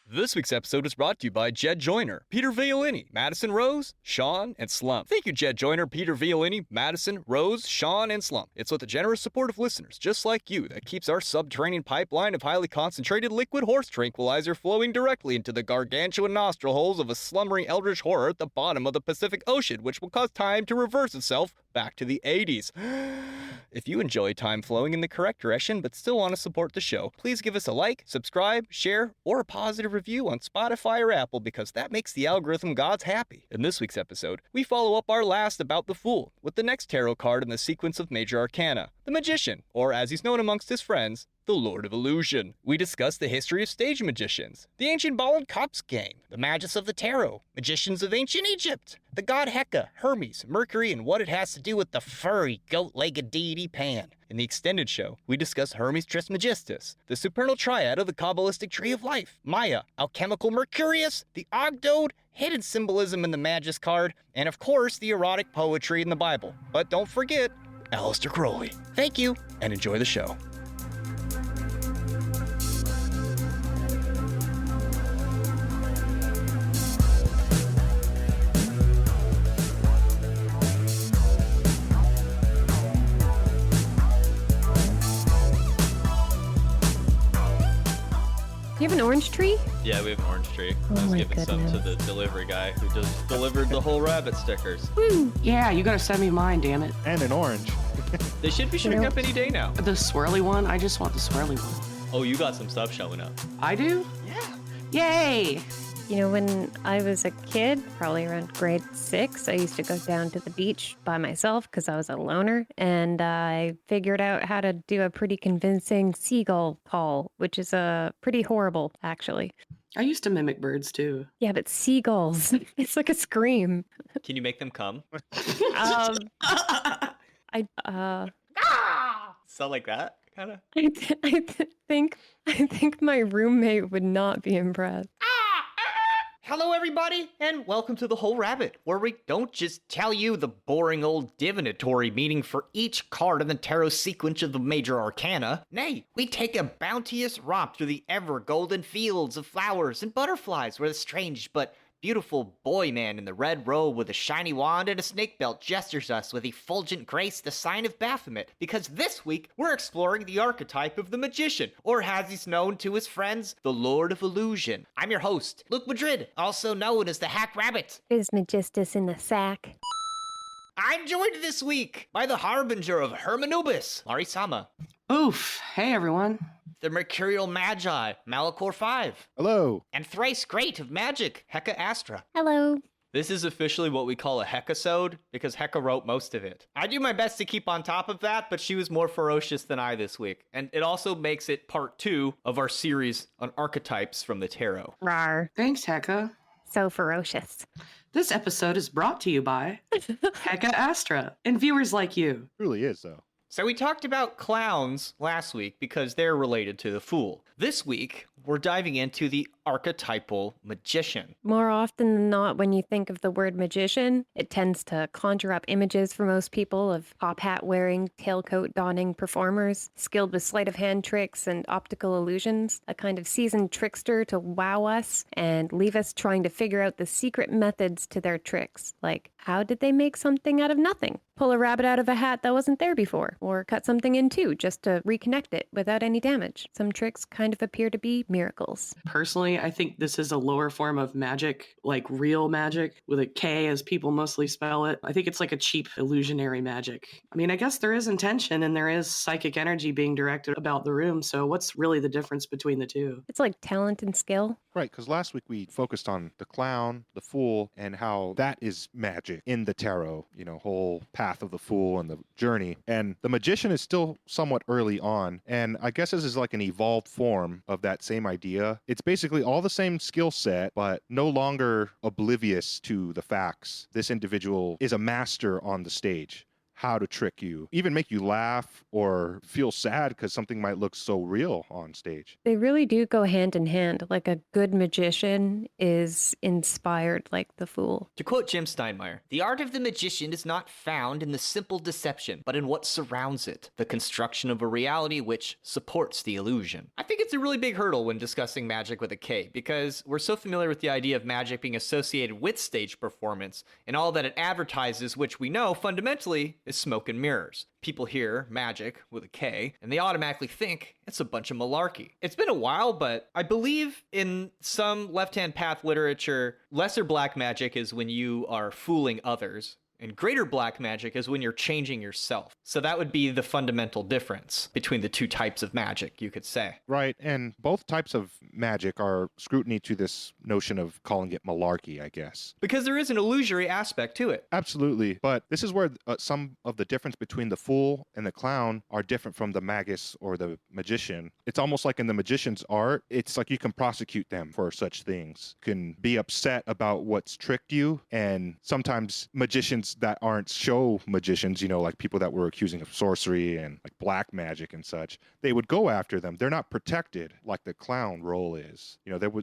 This week's episode is brought to you by Jed Joyner, Peter Violini, Madison Rose, Sean, and Slump. Thank you, Jed Joyner, Peter Violini, Madison, Rose, Sean, and Slump. It's with the generous support of listeners just like you that keeps our subterranean pipeline of highly concentrated liquid horse tranquilizer flowing directly into the gargantuan nostril holes of a slumbering eldritch horror at the bottom of the Pacific Ocean, which will cause time to reverse itself back to the 80s. If you enjoy time flowing in the correct direction but still want to support the show, please give us a like, subscribe, share, or a positive review on Spotify or Apple because that makes the algorithm gods happy. In this week's episode, we follow up our last about the Fool with the next tarot card in the sequence of major arcana, the Magician, or as he's known amongst his friends, the Lord of Illusion. We discuss the history of stage magicians, the ancient ball and cups game, the Magus of the Tarot, magicians of ancient Egypt, the god Heka, Hermes, Mercury, and what it has to do with the furry, goat-legged deity Pan. In the extended show, we discuss Hermes Trismagistus, the supernal triad of the Kabbalistic Tree of Life, Maya, Alchemical Mercurius, the Ogdode, hidden symbolism in the Magus card, and of course, the erotic poetry in the Bible. But don't forget, Aleister Crowley. Thank you, and enjoy the show. You have an orange tree? Yeah, we have an orange tree. Oh I was my giving some to the delivery guy who just delivered the whole rabbit stickers. Woo! Yeah, you gotta send me mine, damn it. And an orange. They should be showing up any day now. The swirly one? I just want the swirly one. Oh, you got some stuff showing up. I do? Yeah. Yay! You know, when I was a kid, probably around grade 6, I used to go down to the beach by myself because I was a loner, and I figured out how to do a pretty convincing seagull call, which is pretty horrible, actually. I used to mimic birds too. Yeah, but seagulls, it's like a scream. Can you make them come? I Sound like that, kind of? I think my roommate would not be impressed. Hello, everybody, and welcome to The Whole Rabbit, where we don't just tell you the boring old divinatory meaning for each card in the tarot sequence of the major arcana. Nay, we take a bounteous romp through the ever-golden fields of flowers and butterflies where the strange but beautiful boy man in the red robe with a shiny wand and a snake belt gestures us with effulgent grace the sign of Baphomet, because this week we're exploring the archetype of the magician, or as he's known to his friends, the Lord of Illusion. I'm your host, Luke Madrid, also known as the Hack Rabbit. Trismagistus in the sack. I'm joined this week by the harbinger of Hermanubis, Larisama, Oof. Hey, everyone. the Mercurial Magi, Malachor 5, Hello. and thrice great of magic, Heka Astra. Hello. This is officially what we call a Hekasode, because Heka wrote most of it. I do my best to keep on top of that, but she was more ferocious than I this week. And it also makes it part 2 of our series on archetypes from the tarot. Rar. Thanks, Heka. So ferocious. This episode is brought to you by Heka Astra and viewers like you. Truly is, though. So we talked about clowns last week because they're related to the Fool. This week, we're diving into the archetypal magician. More often than not, when you think of the word magician, it tends to conjure up images for most people of top hat wearing, tailcoat donning performers, skilled with sleight of hand tricks and optical illusions, a kind of seasoned trickster to wow us and leave us trying to figure out the secret methods to their tricks. Like, how did they make something out of nothing? Pull a rabbit out of a hat that wasn't there before, or cut something in two just to reconnect it without any damage. Some tricks kind of appear to be miracles. Personally, I think this is a lower form of magic, like real magic, with a K as people mostly spell it. I think it's like a cheap illusionary magic. I mean, I guess there is intention and there is psychic energy being directed about the room, so what's really the difference between the two? It's like talent and skill. Right, because last week we focused on the clown, the fool, and how that is magic in the tarot, whole path of the fool and the journey. And the magician is still somewhat early on, and I guess this is like an evolved form of that same idea. It's basically all the same skill set, but no longer oblivious to the facts. This individual is a master on the stage. how to trick you, even make you laugh or feel sad because something might look so real on stage. They really do go hand in hand. Like a good magician is inspired like the fool. To quote Jim Steinmeier, the art of the magician is not found in the simple deception, but in what surrounds it, the construction of a reality which supports the illusion. I think it's a really big hurdle when discussing magic with a K, because we're so familiar with the idea of magic being associated with stage performance and all that it advertises, which we know fundamentally is smoke and mirrors. People hear magic with a K, and they automatically think it's a bunch of malarkey. It's been a while, but I believe in some left-hand path literature, lesser black magic is when you are fooling others, and greater black magic is when you're changing yourself. So that would be the fundamental difference between the two types of magic, you could say. Right, and both types of magic are scrutiny to this notion of calling it malarkey, I guess. Because there is an illusory aspect to it. Absolutely, but this is where some of the difference between the fool and the clown are different from the magus or the magician. It's almost like in the magician's art, it's like you can prosecute them for such things. You can be upset about what's tricked you, and sometimes magicians that aren't show magicians, like people that were accusing of sorcery and like black magic and such, they would go after them. They're not protected like the clown role is.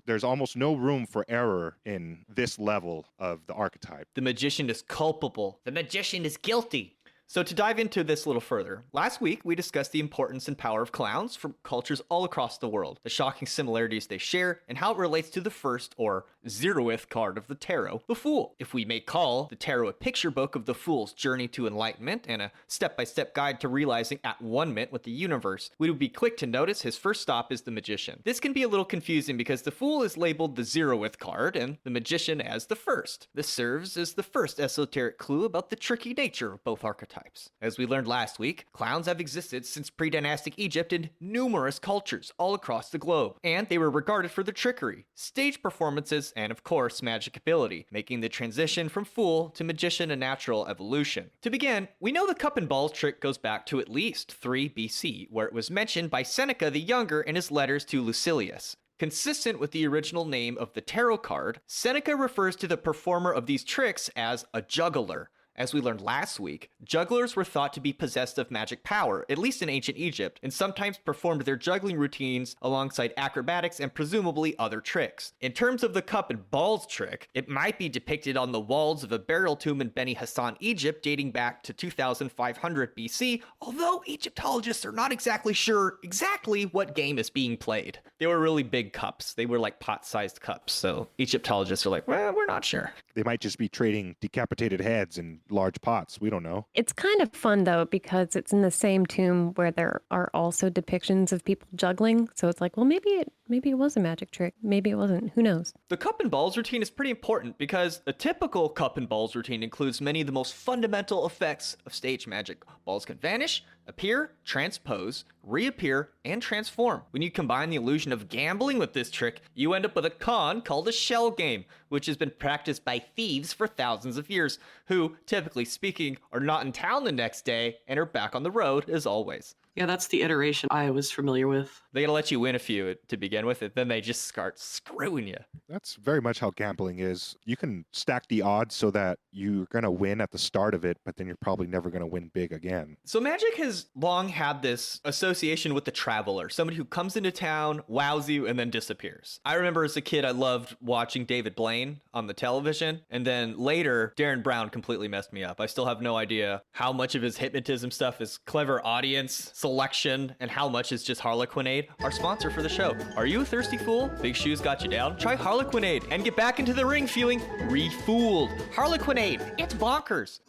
There's almost no room for error in this level of the archetype. The magician is culpable. The magician is guilty. So to dive into this a little further, last week we discussed the importance and power of clowns from cultures all across the world, the shocking similarities they share, and how it relates to the first or 0th card of the tarot, the Fool. If we may call the tarot a picture book of the Fool's journey to enlightenment and a step-by-step guide to realizing at one-ment with the universe, we would be quick to notice his first stop is the magician. This can be a little confusing because the Fool is labeled the 0th card and the magician as the first. This serves as the first esoteric clue about the tricky nature of both archetypes. As we learned last week, clowns have existed since pre-dynastic Egypt in numerous cultures all across the globe, and they were regarded for their trickery, stage performances, and of course magic ability, making the transition from fool to magician a natural evolution. To begin, we know the cup and balls trick goes back to at least 3 BC, where it was mentioned by Seneca the Younger in his letters to Lucilius. Consistent with the original name of the tarot card, Seneca refers to the performer of these tricks as a juggler. As we learned last week, jugglers were thought to be possessed of magic power, at least in ancient Egypt, and sometimes performed their juggling routines alongside acrobatics and presumably other tricks. In terms of the cup and balls trick, it might be depicted on the walls of a burial tomb in Beni Hassan, Egypt, dating back to 2500 BC, although Egyptologists are not exactly sure exactly what game is being played. They were really big cups. They were like pot-sized cups, so Egyptologists are like, well, we're not sure. They might just be trading decapitated heads and large pots. We don't know. It's kind of fun, though, because it's in the same tomb where there are also depictions of people juggling. So it's like, well, maybe it was a magic trick. Maybe it wasn't. Who knows? The cup and balls routine is pretty important because a typical cup and balls routine includes many of the most fundamental effects of stage magic. Balls can vanish, appear, transpose, reappear, and transform. When you combine the illusion of gambling with this trick, you end up with a con called a shell game, which has been practiced by thieves for thousands of years, who, typically speaking, are not in town the next day and are back on the road as always. Yeah, that's the iteration I was familiar with. They gotta let you win a few to begin with, and then they just start screwing you. That's very much how gambling is. You can stack the odds so that you're going to win at the start of it, but then you're probably never going to win big again. So magic has long had this association with the traveler, somebody who comes into town, wows you, and then disappears. I remember as a kid, I loved watching David Blaine on the television, and then later, Darren Brown completely messed me up. I still have no idea how much of his hypnotism stuff is clever audience selection and how much is just Harlequinade. Our sponsor for the show. Are you a thirsty fool? Big Shoes got you down? Try Harlequinade and get back into the ring feeling re-fooled. Harlequinade, it's bonkers.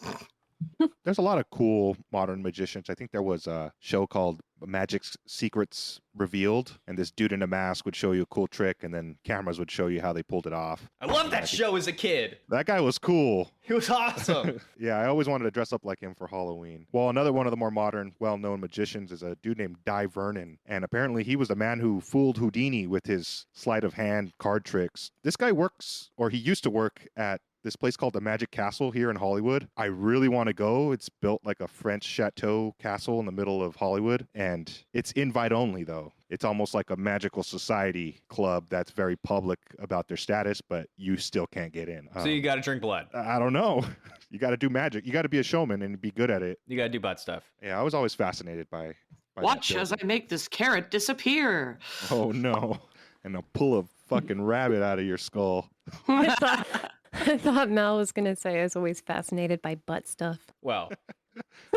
There's a lot of cool modern magicians. I think there was a show called Magic Secrets Revealed, and this dude in a mask would show you a cool trick, and then cameras would show you how they pulled it off. I loved that show as a kid. That guy was cool. He was awesome. Yeah, I always wanted to dress up like him for Halloween. Well, another one of the more modern, well-known magicians is a dude named Di Vernon, and apparently he was the man who fooled Houdini with his sleight of hand card tricks. This guy works, or he used to work at this place called the Magic Castle here in Hollywood. I really want to go. It's built like a French chateau castle in the middle of Hollywood, and it's invite only though. It's almost like a magical society club that's very public about their status, but you still can't get in. So you got to drink blood. I don't know. You got to do magic. You got to be a showman and be good at it. You got to do butt stuff. Yeah, I was always fascinated by Watch as I make this carrot disappear. Oh no. And I'll pull a fucking rabbit out of your skull. I thought Mal was going to say I was always fascinated by butt stuff. Well,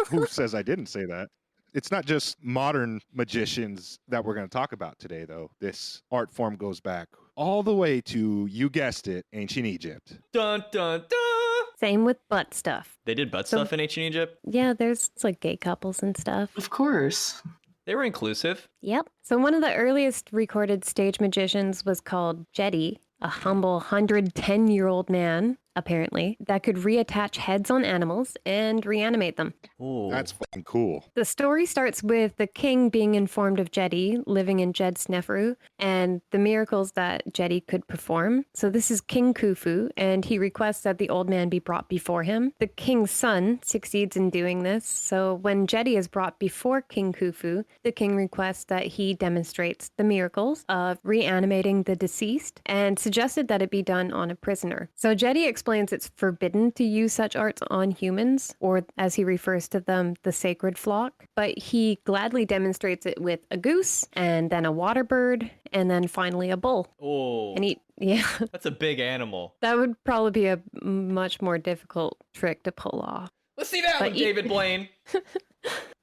Who says I didn't say that? It's not just modern magicians that we're going to talk about today, though. This art form goes back all the way to, you guessed it, ancient Egypt. dun dun dun. Same with butt stuff. They did butt So- stuff in ancient Egypt. Yeah, there's like gay couples and stuff. Of course. They were inclusive. Yep. So one of the earliest recorded stage magicians was called Djedi, a humble 110-year-old man, apparently, that could reattach heads on animals and reanimate them. Ooh. That's fucking cool. The story starts with the king being informed of Djedi living in Djed and the miracles that Djedi could perform. So this is King Khufu, and he requests that the old man be brought before him. The king's son succeeds in doing this. So when Djedi is brought before King Khufu, the king requests that he demonstrates the miracles of reanimating the deceased and suggested that it be done on a prisoner. So Djedi explains it's forbidden to use such arts on humans, or as he refers to them, the sacred flock, but he gladly demonstrates it with a goose and then a water bird and then finally a bull. Oh, And yeah, that's a big animal. that would probably be a much more difficult trick to pull off. Let's see that But one, David Blaine.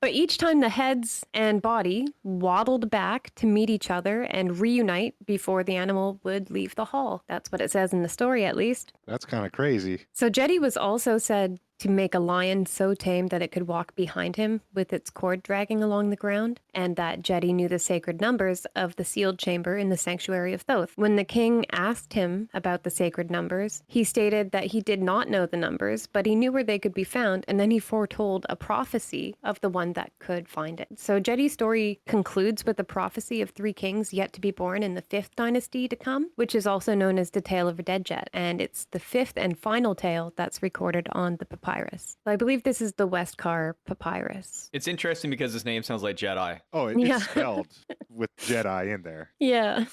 But each time the heads and body waddled back to meet each other and reunite before the animal would leave the hall. That's what it says in the story, at least. That's kind of crazy. So Djedi was also said to make a lion so tame that it could walk behind him with its cord dragging along the ground, and that Djedi knew the sacred numbers of the sealed chamber in the sanctuary of Thoth. When the king asked him about the sacred numbers, he stated that he did not know the numbers, but he knew where they could be found, and then he foretold a prophecy of the one that could find it. So Djedi's story concludes with the prophecy of three kings yet to be born in the 5th dynasty to come, which is also known as the Tale of Djedjet, and it's the 5th and final tale that's recorded on the papyrus. I believe this is the Westcar papyrus. It's interesting because his name sounds like Jedi. Oh, Yeah. it's spelled with Jedi in there. Yeah.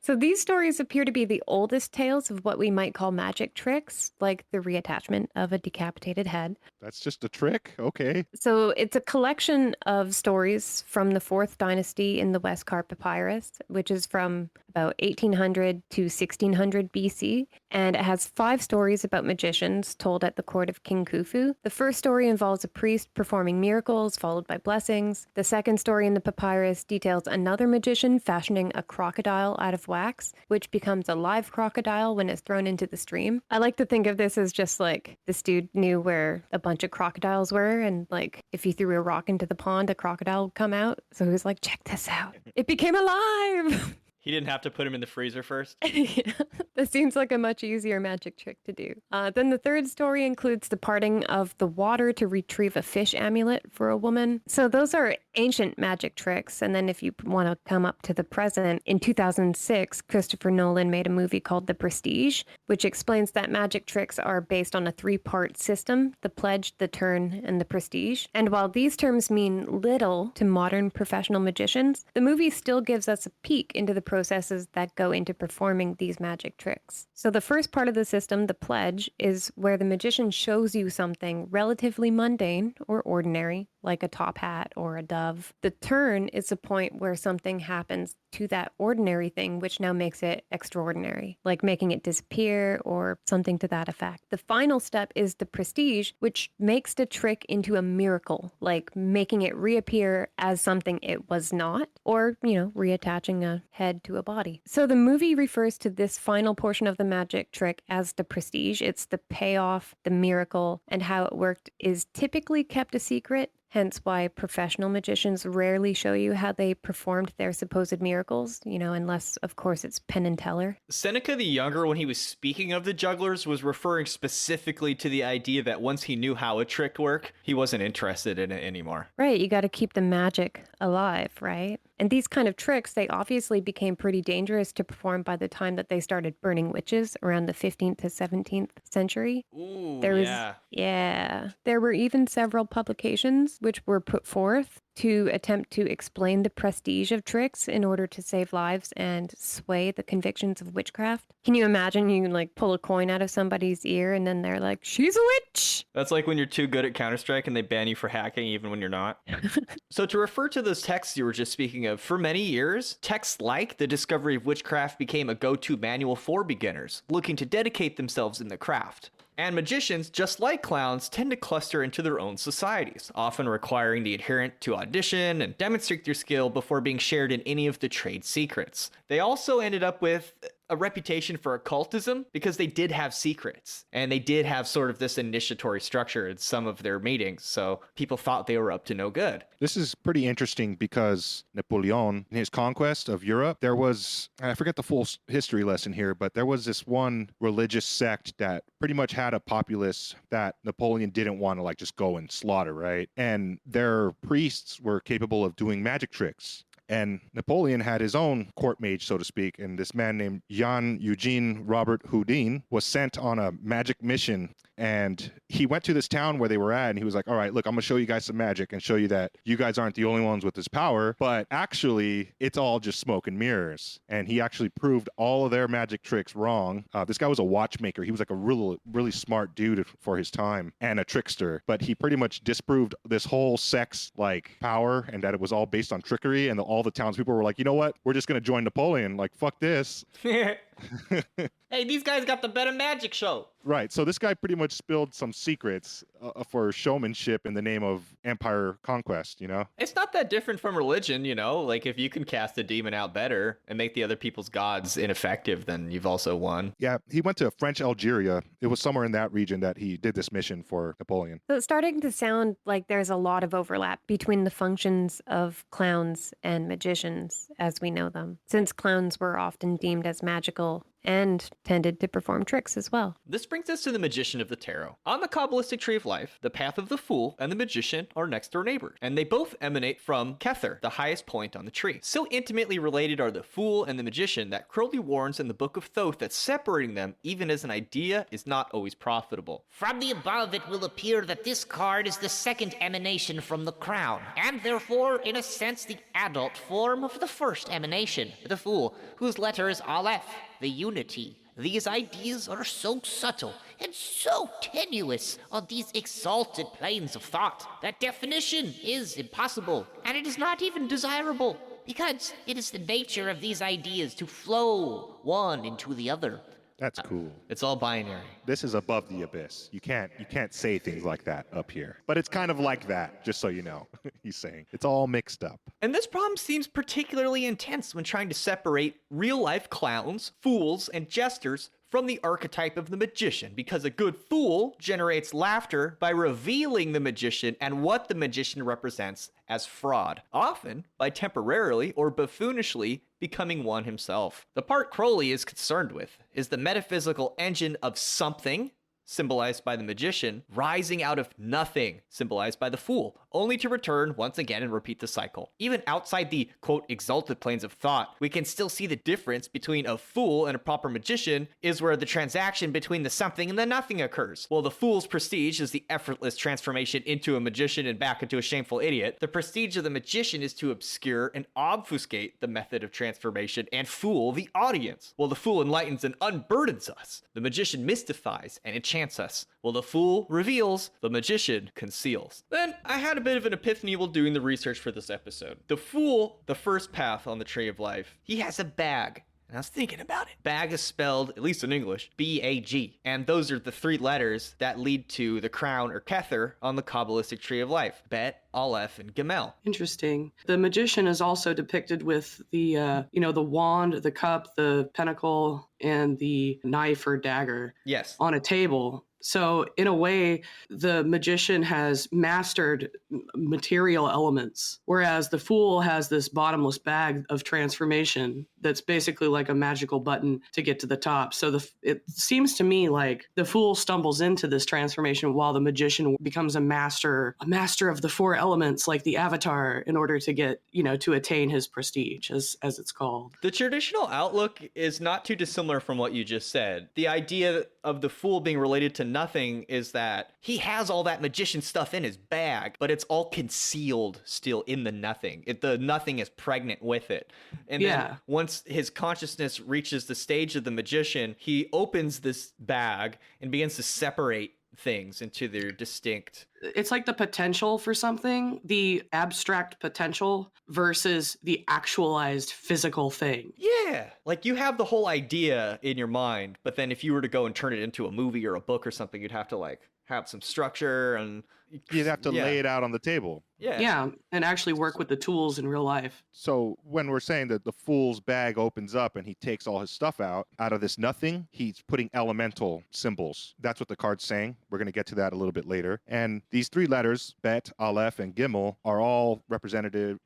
So these stories appear to be the oldest tales of what we might call magic tricks, like the reattachment of a decapitated head. That's just a trick? Okay. So it's a collection of stories from the 4th dynasty in the Westcar papyrus, which is from about 1800 to 1600 BC. And it has 5 stories about magicians told at the court of King Khufu. The first story involves a priest performing miracles, followed by blessings. The second story in the papyrus details another magician fashioning a crocodile out of wax, which becomes a live crocodile when it's thrown into the stream. I like to think of this as just like this dude knew where a bunch of crocodiles were, and like if he threw a rock into the pond, a crocodile would come out. So he was like, check this out. It became alive. He didn't have to put him in the freezer first. Yeah, that seems like a much easier magic trick to do. Then the third story includes the parting of the water to retrieve a fish amulet for a woman. So those are ancient magic tricks. And then if you want to come up to the present, in 2006, Christopher Nolan made a movie called The Prestige, which explains that magic tricks are based on a 3-part system: the pledge, the turn, and the prestige. And while these terms mean little to modern professional magicians, the movie still gives us a peek into the processes that go into performing these magic tricks. So the first part of the system, the pledge, is where the magician shows you something relatively mundane or ordinary, like a top hat or a dove. The turn is the point where something happens to that ordinary thing, which now makes it extraordinary, like making it disappear or something to that effect. The final step is the prestige, which makes the trick into a miracle, like making it reappear as something it was not, or, reattaching a head to a body. So the movie refers to this final portion of the magic trick as the prestige. It's the payoff, the miracle, and how it worked is typically kept a secret. Hence why professional magicians rarely show you how they performed their supposed miracles, unless, of course, it's Penn and Teller. Seneca the Younger, when he was speaking of the jugglers, was referring specifically to the idea that once he knew how a trick worked, he wasn't interested in it anymore. Right, you got to keep the magic alive, right? And these kind of tricks, they obviously became pretty dangerous to perform by the time that they started burning witches around the 15th to 17th century. Ooh, There was, yeah. yeah. There were even several publications which were put forth to attempt to explain the prestige of tricks in order to save lives and sway the convictions of witchcraft. Can you imagine you like pull a coin out of somebody's ear and then they're like, she's a witch? That's like when you're too good at Counter-Strike and they ban you for hacking even when you're not. So to refer to those texts you were just speaking of, for many years, texts like The Discovery of Witchcraft became a go-to manual for beginners looking to dedicate themselves in the craft. And magicians, just like clowns, tend to cluster into their own societies, often requiring the adherent to audition and demonstrate their skill before being shared in any of the trade secrets. They also ended up with a reputation for occultism because they did have secrets and they did have sort of this initiatory structure in some of their meetings, so people thought they were up to no good. This is pretty interesting because Napoleon, in his conquest of Europe, there was, I forget the full history lesson here, but there was this one religious sect that pretty much had a populace that Napoleon didn't want to like just go and slaughter, right? And their priests were capable of doing magic tricks. And Napoleon had his own court mage, so to speak, and this man named Jan Eugene Robert Houdin was sent on a magic mission. And he went to this town where they were at, and he was like, all right, look, I'm going to show you guys some magic and show you that you guys aren't the only ones with this power, but actually, it's all just smoke and mirrors. And he actually proved all of their magic tricks wrong. This guy was a watchmaker. He was like a really smart dude for his time and a trickster, but he pretty much disproved this whole sect's like power and that it was all based on trickery. And all the townspeople were like, you know what? We're just going to join Napoleon. Like, fuck this. Hey, these guys got the better magic show. Right. So this guy pretty much spilled some secrets for showmanship in the name of empire conquest, you know? It's not that different from religion, you know? Like, if you can cast a demon out better and make the other people's gods ineffective, then you've also won. Yeah, he went to French Algeria. It was somewhere in that region that he did this mission for Napoleon. So it's starting to sound like there's a lot of overlap between the functions of clowns and magicians as we know them, since clowns were often deemed as magical and tended to perform tricks as well. This brings us to the Magician of the Tarot. On the Kabbalistic Tree of Life, the Path of the Fool and the Magician are next door neighbors, and they both emanate from Kether, the highest point on the tree. So intimately related are the Fool and the Magician that Crowley warns in the Book of Thoth that separating them, even as an idea, is not always profitable. From the above, it will appear that this card is the second emanation from the crown, and therefore, in a sense, the adult form of the first emanation, the Fool, whose letter is Aleph, the unity. These ideas are so subtle and so tenuous on these exalted planes of thought that definition is impossible, and it is not even desirable, because it is the nature of these ideas to flow one into the other. That's cool. It's all binary. This is above the abyss. You can't say things like that up here. But it's kind of like that, just so you know. He's saying it's all mixed up. And this problem seems particularly intense when trying to separate real-life clowns, fools, and jesters from the archetype of the magician, because a good fool generates laughter by revealing the magician and what the magician represents as fraud, often by temporarily or buffoonishly becoming one himself. The part Crowley is concerned with is the metaphysical engine of something, symbolized by the magician, rising out of nothing, symbolized by the fool, only to return once again and repeat the cycle. Even outside the, quote, exalted planes of thought, we can still see the difference between a fool and a proper magician is where the transaction between the something and the nothing occurs. While the fool's prestige is the effortless transformation into a magician and back into a shameful idiot, the prestige of the magician is to obscure and obfuscate the method of transformation and fool the audience. While the fool enlightens and unburdens us, the magician mystifies and enchants us. While the fool reveals, the magician conceals. Then I had a bit of an epiphany while doing the research for this episode. The fool, the first path on the Tree of Life, he has a bag. And I was thinking about it. Bag is spelled, at least in English, B-A-G. And those are the three letters that lead to the crown or Kether on the Kabbalistic Tree of Life. Bet, Aleph, and Gamel. Interesting. The magician is also depicted with the, the wand, the cup, the pentacle, and the knife or dagger Yes. on a table. So in a way, the magician has mastered material elements, whereas the fool has this bottomless bag of transformation that's basically like a magical button to get to the top. So it seems to me like the fool stumbles into this transformation while the magician becomes a master of the four elements, like the Avatar, in order to get, to attain his prestige, as it's called. The traditional outlook is not too dissimilar from what you just said. The idea of the fool being related to nothing is that he has all that magician stuff in his bag, but it's all concealed still in the nothing. The nothing is pregnant with it. And then once his consciousness reaches the stage of the magician, he opens this bag and begins to separate things into their distinct. It's like the potential for something, the abstract potential versus the actualized physical thing. Yeah. Like you have the whole idea in your mind, but then if you were to go and turn it into a movie or a book or something, you'd have to like have some structure and you'd have to lay it out on the table. Yeah, and actually work with the tools in real life. So when we're saying that the fool's bag opens up and he takes all his stuff out of this nothing, he's putting elemental symbols. That's what the card's saying. We're going to get to that a little bit later. And these three letters, Bet, Aleph, and Gimel, are all represented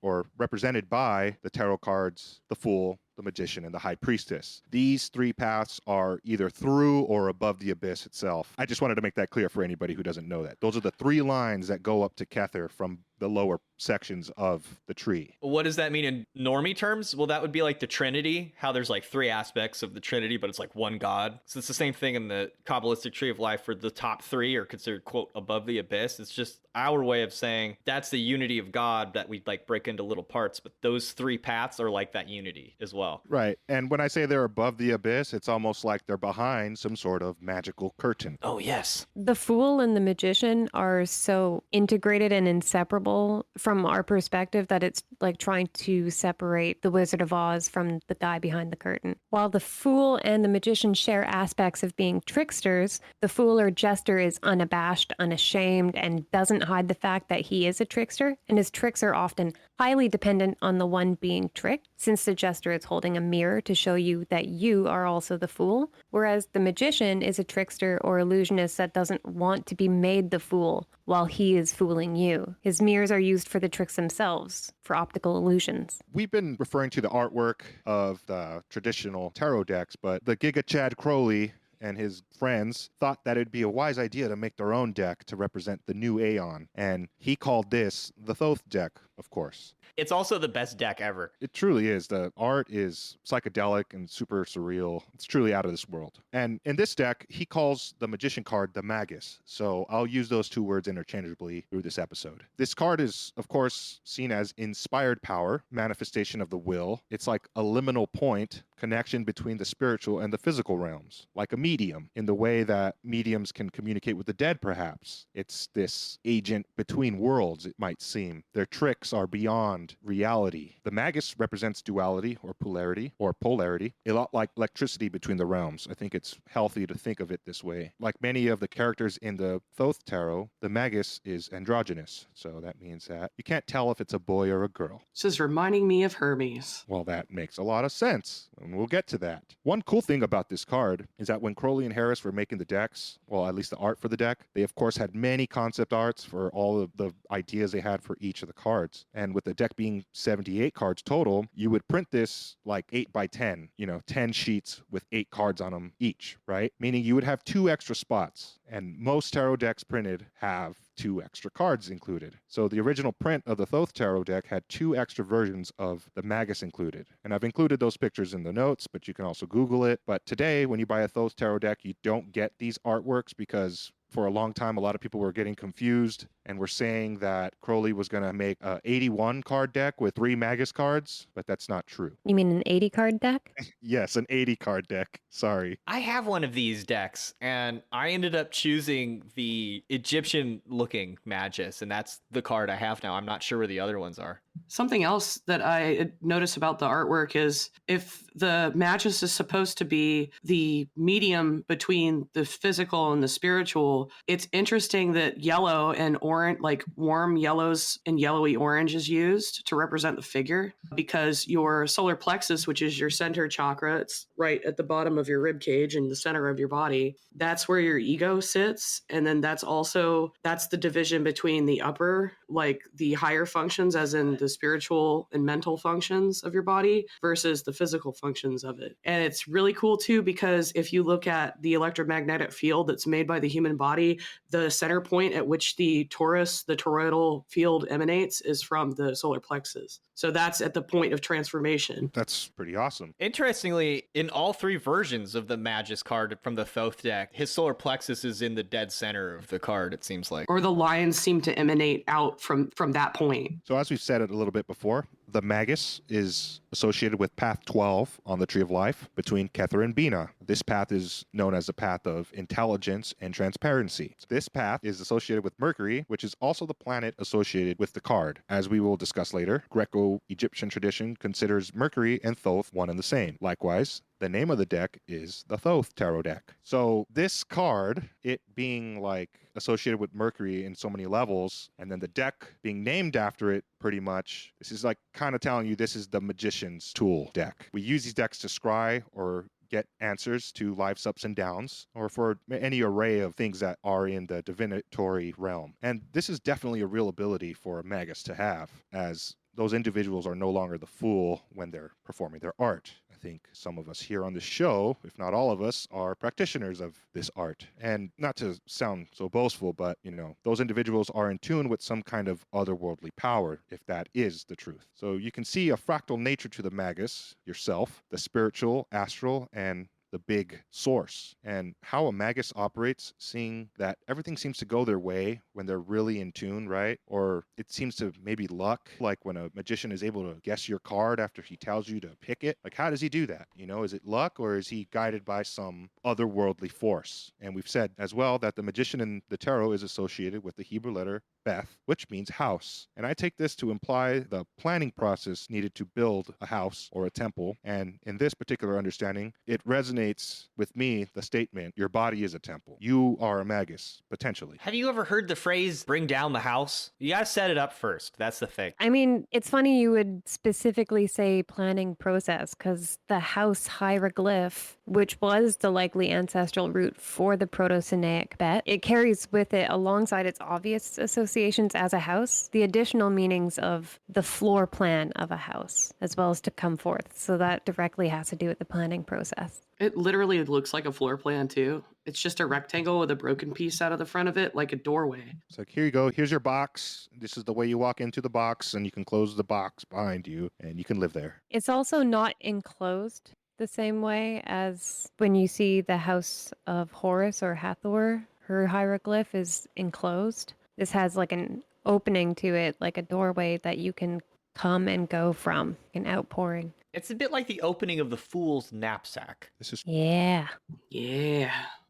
by the tarot cards, the Fool, the Magician, and the High Priestess. These three paths are either through or above the abyss itself. I just wanted to make that clear for anybody who doesn't know that. Those are the three lines that go up to Kether from the lower sections of the tree. What does that mean in normie terms? Well, that would be like the Trinity, how there's like three aspects of the Trinity, but it's like one God. So it's the same thing in the Kabbalistic tree of life, where the top three are considered, quote, above the abyss. It's just our way of saying that's the unity of God that we like break into little parts, but those three paths are like that unity as well. Right. And when I say they're above the abyss, it's almost like they're behind some sort of magical curtain. Oh, yes. The Fool and the Magician are so integrated and inseparable from our perspective that it's like trying to separate the Wizard of Oz from the guy behind the curtain. While the Fool and the Magician share aspects of being tricksters, the Fool or Jester is unabashed, unashamed, and doesn't hide the fact that he is a trickster, and his tricks are often highly dependent on the one being tricked, since the Jester is holding a mirror to show you that you are also the Fool, whereas the Magician is a trickster or illusionist that doesn't want to be made the Fool while he is fooling you. His mirrors are used for the tricks themselves, for optical illusions. We've been referring to the artwork of the traditional tarot decks, but the Giga Chad Crowley and his friends thought that it'd be a wise idea to make their own deck to represent the new Aeon, and he called this the Thoth Deck, of course. It's also the best deck ever. It truly is. The art is psychedelic and super surreal. It's truly out of this world. And in this deck, he calls the Magician card the Magus. So I'll use those two words interchangeably through this episode. This card is, of course, seen as inspired power, manifestation of the will. It's like a liminal point, connection between the spiritual and the physical realms, like a medium, in the way that mediums can communicate with the dead, perhaps. It's this agent between worlds, it might seem. Their tricks are beyond reality. The Magus represents duality or polarity, a lot like electricity between the realms. I think it's healthy to think of it this way. Like many of the characters in the Thoth Tarot, the Magus is androgynous. So that means that you can't tell if it's a boy or a girl. This is reminding me of Hermes. Well, that makes a lot of sense, and we'll get to that. One cool thing about this card is that when Crowley and Harris were making the decks, well, at least the art for the deck, they of course had many concept arts for all of the ideas they had for each of the cards. And with the deck being 78 cards total, you would print this like 8 by 10, 10 sheets with 8 cards on them each, right? Meaning you would have 2 extra spots. And most tarot decks printed have 2 extra cards included. So the original print of the Thoth Tarot deck had 2 extra versions of the Magus included. And I've included those pictures in the notes, but you can also Google it. But today, when you buy a Thoth Tarot deck, you don't get these artworks because for a long time, a lot of people were getting confused and were saying that Crowley was going to make a 81 card deck with 3 Magus cards, but that's not true. You mean an 80 card deck? Yes, an 80 card deck. Sorry. I have one of these decks, and I ended up choosing the Egyptian-looking Magus, and that's the card I have now. I'm not sure where the other ones are. Something else that I notice about the artwork is if the Magus is supposed to be the medium between the physical and the spiritual, it's interesting that yellow and orange, like warm yellows and yellowy orange is used to represent the figure, because your solar plexus, which is your center chakra, it's right at the bottom of your rib cage and the center of your body. That's where your ego sits. And then that's the division between the upper, like the higher functions, as in the spiritual and mental functions of your body, versus the physical functions of it. And it's really cool too, because if you look at the electromagnetic field that's made by the human body, the center point at which the toroidal field emanates is from the solar plexus. So that's at the point of transformation. That's pretty awesome. Interestingly, in all three versions of the Magus card from the Thoth deck, his solar plexus is in the dead center of the card, it seems like. Or the lines seem to emanate out from that point. So as we've said it a little bit before, the Magus is associated with path 12 on the Tree of Life between Kether and Bina. This path is known as the path of intelligence and transparency. This path is associated with Mercury, which is also the planet associated with the card. As we will discuss later, Greco-Egyptian tradition considers Mercury and Thoth one and the same. Likewise, the name of the deck is the Thoth Tarot deck. So this card, it being like associated with Mercury in so many levels, and then the deck being named after it pretty much, this is like kind of telling you this is the magician's tool deck. We use these decks to scry or get answers to life's ups and downs, or for any array of things that are in the divinatory realm. And this is definitely a real ability for a Magus to have, as those individuals are no longer the fool when they're performing their art. I think some of us here on the show, if not all of us, are practitioners of this art. And not to sound so boastful, but, those individuals are in tune with some kind of otherworldly power, if that is the truth. So you can see a fractal nature to the Magus, yourself, the spiritual, astral, and the big source, and how a Magus operates, seeing that everything seems to go their way when they're really in tune, right? Or it seems to maybe luck, like when a magician is able to guess your card after he tells you to pick it. Like, how does he do that? Is it luck, or is he guided by some otherworldly force? And we've said as well that the magician in the tarot is associated with the Hebrew letter Beth, which means house. And I take this to imply the planning process needed to build a house or a temple. And in this particular understanding, it resonates with me, the statement, your body is a temple. You are a Magus, potentially. Have you ever heard the phrase, bring down the house? You gotta set it up first. That's the thing. I mean, it's funny you would specifically say planning process, because the house hieroglyph, which was the likely ancestral root for the Proto-Sinaic bet, it carries with it, alongside its obvious associations as a house, the additional meanings of the floor plan of a house, as well as to come forth. So that directly has to do with the planning process. It literally looks like a floor plan too. It's just a rectangle with a broken piece out of the front of it, like a doorway. It's like, here you go. Here's your box. This is the way you walk into the box, and you can close the box behind you, and you can live there. It's also not enclosed the same way as when you see the house of Horus or Hathor. Her hieroglyph is enclosed. This has like an opening to it, like a doorway that you can come and go from, an outpouring. It's a bit like the opening of the fool's knapsack. This is Yeah.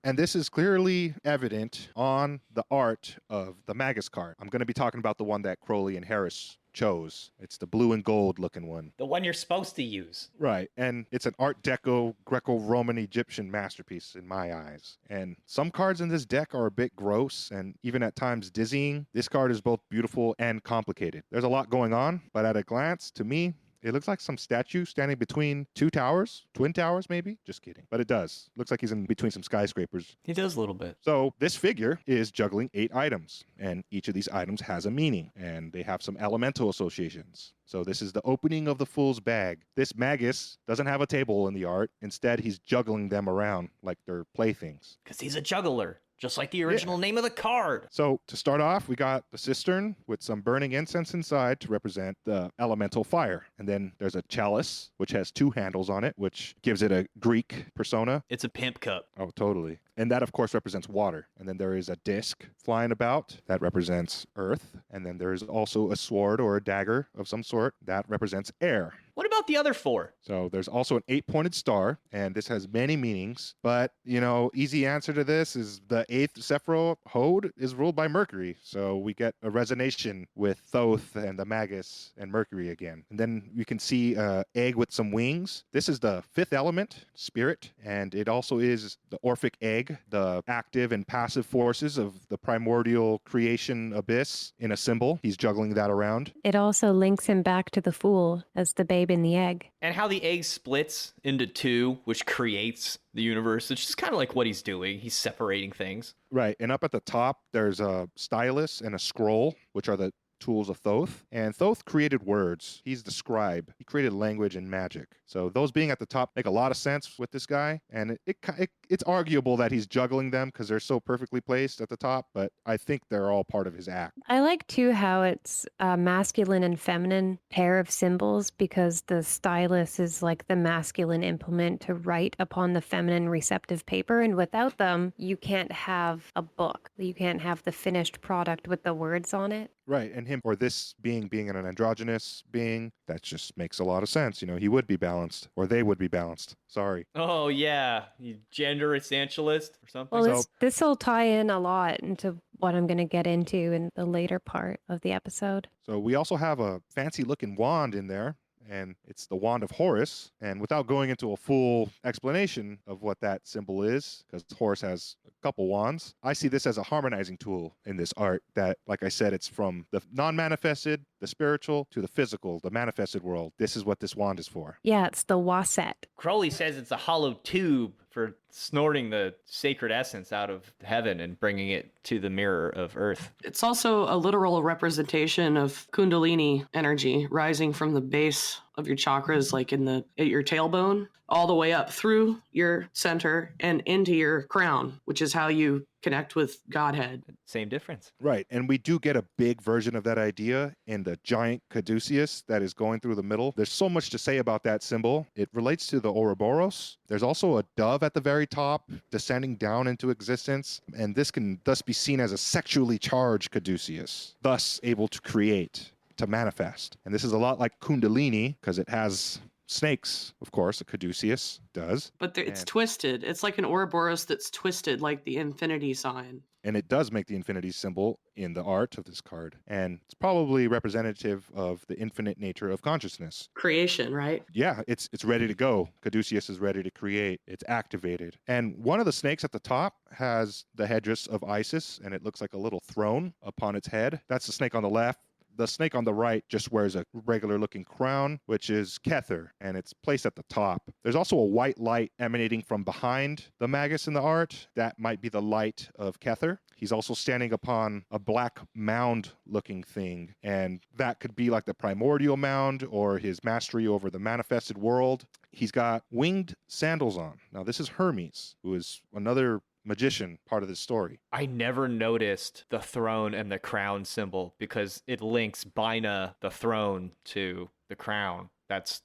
And this is clearly evident on the art of the Magus card. I'm going to be talking about the one that Crowley and Harris chose. It's the blue and gold looking one. The one you're supposed to use. Right. And it's an Art Deco Greco-Roman Egyptian masterpiece in my eyes. And some cards in this deck are a bit gross and even at times dizzying. This card is both beautiful and complicated. There's a lot going on, but at a glance, to me, it looks like some statue standing between two towers, twin towers maybe. Just kidding. But it does. Looks like he's in between some skyscrapers. He does a little bit. So this figure is juggling 8 items, and each of these items has a meaning, and they have some elemental associations. So this is the opening of the fool's bag. This Magus doesn't have a table in the art. Instead, he's juggling them around like they're playthings. Because he's a juggler. Just like the original name of the card. So to start off, we got the cistern with some burning incense inside to represent the elemental fire. And then there's a chalice, which has 2 handles on it, which gives it a Greek persona. It's a pimp cup. Oh, totally. And that, of course, represents water. And then there is a disc flying about that represents earth. And then there is also a sword or a dagger of some sort that represents air. What about the other 4? So there's also an 8-pointed star, and this has many meanings. But, easy answer to this is the 8th Sephiro Hode is ruled by Mercury. So we get a resonation with Thoth and the Magus and Mercury again. And then you can see an egg with some wings. This is the 5th element, spirit, and it also is the Orphic egg, the active and passive forces of the primordial creation abyss in a symbol. He's juggling that around. It also links him back to the Fool as the babe in the egg. And how the egg splits into 2, which creates the universe, which is kind of like what he's doing. He's separating things. Right. And up at the top, there's a stylus and a scroll, which are the tools of Thoth. And Thoth created words. He's the scribe. He created language and magic. So those being at the top make a lot of sense with this guy. And it's arguable that he's juggling them because they're so perfectly placed at the top, but I think they're all part of his act. I like too how it's a masculine and feminine pair of symbols because the stylus is like the masculine implement to write upon the feminine receptive paper. And without them, you can't have a book. You can't have the finished product with the words on it. Right, and him, or this being an androgynous being, that just makes a lot of sense. He would be balanced, or they would be balanced. Sorry. Oh, yeah. You gender essentialist or something? Well, this will tie in a lot into what I'm going to get into in the later part of the episode. So we also have a fancy-looking wand in there, and it's the Wand of Horus. And without going into a full explanation of what that symbol is, because Horus has a couple wands, I see this as a harmonizing tool in this art that, like I said, it's from the non-manifested, the spiritual, to the physical, the manifested world. This is what this wand is for. Yeah, it's the Waset. Crowley says it's a hollow tube for snorting the sacred essence out of heaven and bringing it to the mirror of earth. It's also a literal representation of Kundalini energy rising from the base of your chakras, like at your tailbone, all the way up through your center and into your crown, which is how you connect with Godhead. Same difference. Right, and we do get a big version of that idea in the giant caduceus that is going through the middle. There's so much to say about that symbol. It relates to the Ouroboros. There's also a dove at the very top descending down into existence, and this can thus be seen as a sexually charged caduceus, thus able to create, to manifest. And this is a lot like Kundalini because it has snakes, of course, a caduceus does. But it's twisted. It's like an Ouroboros that's twisted like the infinity sign. And it does make the infinity symbol in the art of this card. And it's probably representative of the infinite nature of consciousness. Creation, right? Yeah, it's ready to go. Caduceus is ready to create. It's activated. And one of the snakes at the top has the headdress of Isis, and it looks like a little throne upon its head. That's the snake on the left. The snake on the right just wears a regular-looking crown, which is Kether, and it's placed at the top. There's also a white light emanating from behind the Magus in the art. That might be the light of Kether. He's also standing upon a black mound-looking thing, and that could be like the primordial mound or his mastery over the manifested world. He's got winged sandals on. Now, this is Hermes, who is another magician part of this story. I never noticed the throne and the crown symbol because it links Bina, the throne, to the crown.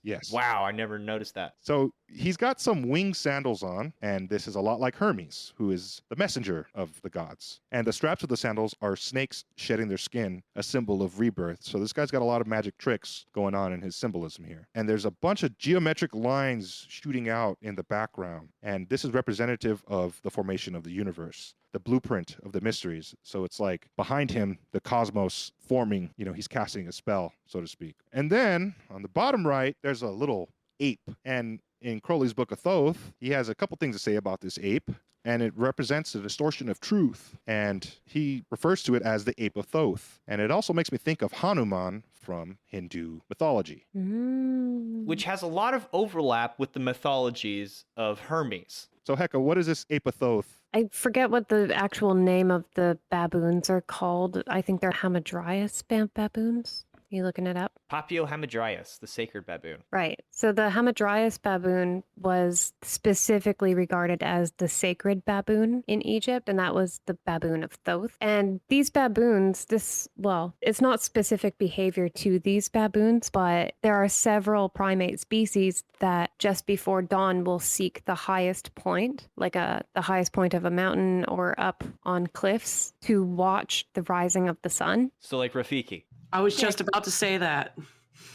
Yes. Wow, I never noticed that. So he's got some winged sandals on, and this is a lot like Hermes, who is the messenger of the gods. And the straps of the sandals are snakes shedding their skin, a symbol of rebirth. So this guy's got a lot of magic tricks going on in his symbolism here. And there's a bunch of geometric lines shooting out in the background, and this is representative of the formation of the universe, the blueprint of the mysteries. So it's like behind him, the cosmos forming, he's casting a spell, so to speak. And then on the bottom right, there's a little ape. And in Crowley's Book of Thoth, he has a couple things to say about this ape. And it represents the distortion of truth. And he refers to it as the ape of Thoth. And it also makes me think of Hanuman from Hindu mythology. Which has a lot of overlap with the mythologies of Hermes. So Heka, what is this ape of Thoth? I forget what the actual name of the baboons are called. I think they're Hamadryas baboons. You looking it up? Papio hamadryas, the sacred baboon. Right. So the Hamadryas baboon was specifically regarded as the sacred baboon in Egypt, and that was the baboon of Thoth. And these baboons, it's not specific behavior to these baboons, but there are several primate species that just before dawn will seek the highest point, like the highest point of a mountain or up on cliffs, to watch the rising of the sun. So like Rafiki. I was just about to say that.